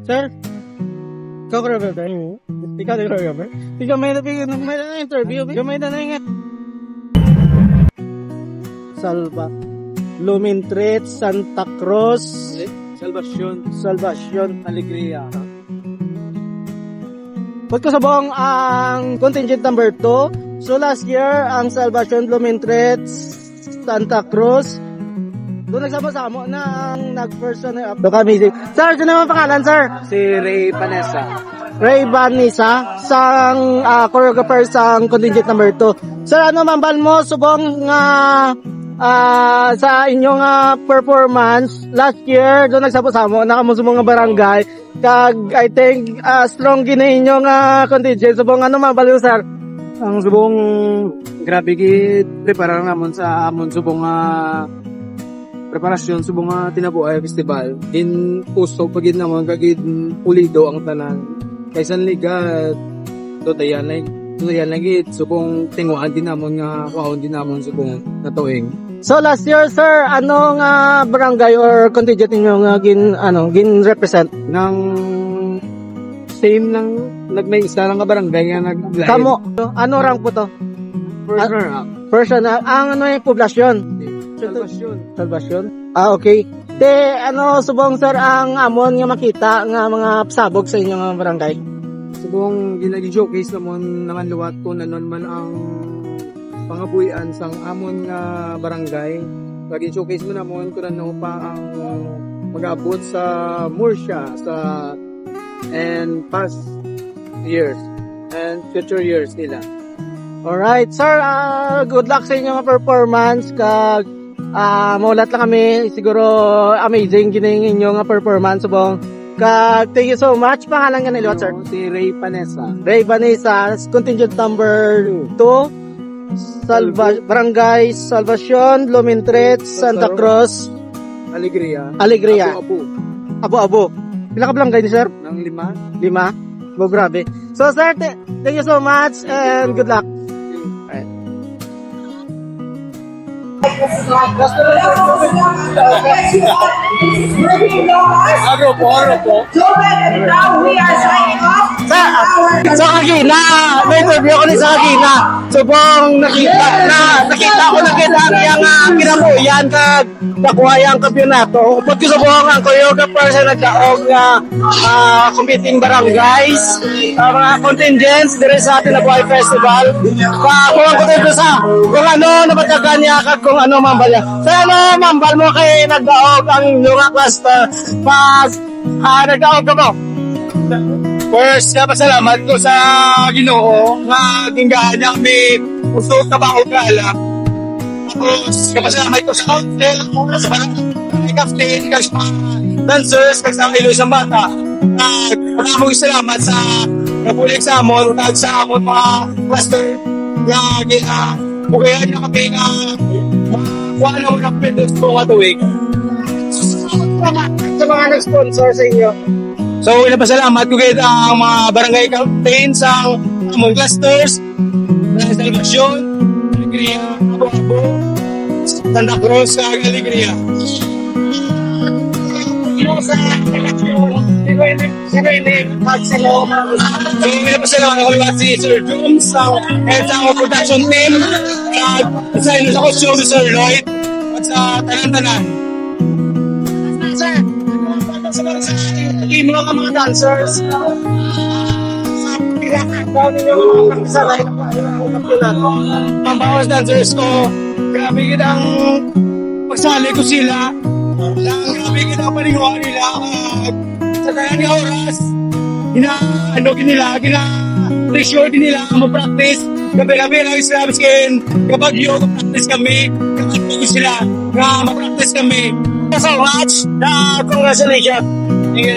Sir? Ikaw choreographer? Ikaw na choreographer? Ikaw may na interview? Ikaw may na nga. Salva. Lumintret, Santa Cruz. Salvacion. Alegria. Pag ko sa buong ang contingent number 2. So last year, ang Salvacion, Lumintret, Santa Cruz. Doon nagsama-sama na ang nag-first na up. Doon kami. Sir, sino naman pangalan, sir? Si Ray Vanessa. Ray Vanessa, sang choreographer sang contingent number 2. Sir, ano mambal mo subong nga sa inyong performance last year doon nagsama-sama nakamusubong nga barangay kag I think strong gina inyong contingent subong ano mambal mo, sir? Ang subong grabe gid prepara namon sa amon subong preparasyon subong tinabuay festival din puso pagid namon kagid pulido ang tanan kaysan liga dayan lagi subong tinguan din namon nga kuhaon din namon subong natuing. So last year, sir, anong barangay or contingent ninyo nga gin represent Nang same lang nagmay isa lang ka barangay nga nag kamo ano rank po to? First runner-up. First runner, ang ano yung poblasyon? Salvacion. Okay. Te, subong sir ang amon nga makita nga mga sabog sa inyong barangay? Subong ginagi-showcase naman luwat kung nanon man ang pangabuyan sang amon nga barangay. Lagi showcase mo namon kung ano pa ang mag-abot sa Murcia and past years and future years nila. Alright, sir, good luck sa inyong performance kag maulat lang kami siguro amazing gining inyong performance subong kag thank you so much. Pangalan nga nila, sir? Si Ray Vanessa. Ray Vanessa, contingent number 2, Barangay Salvacion, Lumintret, Santa Cruz, Alegria. Abo. Pila ka barangay ni sir? Nang 5. 5? Bo, grabe. So sir, thank you so much and good luck. Sa Kagina, may interview ko ni sa Kagina. Subong nakita ko ang iyang kinabuyan kag nakuha yung kampyonato. Pag subong ang choreographer sa nagdaog competing barangays, mga contingents dire sa Tinabuhay Festival. Kung ko dito sa kung ano napatagan niya kag kung ano mambal niya. Sa ano mambal mo kay nagdaog ang inyong cluster pag nagdaog ka mo? First, pasalamat ko sa Ginoo nga tinggahan niya kami puso trabaho gala. Tapos, kapasalamat ko sa council, sa barangay captain, kasi mga dancers, kasi ang ilo isang bata. Maraming salamat sa napulik sa amon, sa amon mga cluster nga bukayan niya kami nga kuha na mo ng pindos ko katuwing. Sa mga nag-sponsor sa inyo. So, pinapasalamat ko kayo ang mga barangay captains, ang mga clusters, sa Salvacion, Alegria, Abo, Santa Cruz, Alegria. Sa So, pinapasalamat ako si Sir Dooms, at sa mga production team, sa inyo sa costume, Sir Lloyd, at sa tanan-tanan. Team mga mga dancers. Ang bawas dancers ko, grabe kitang pagsali ko sila. Grabe kitang paningwa nila. Sa kaya nga oras, pressure din nila mag-practice. Gabi-gabi lang Islam skin. Kapag yoga practice kami, kapag sila mag-practice kami. Thank you so much. Congratulations. Thank you.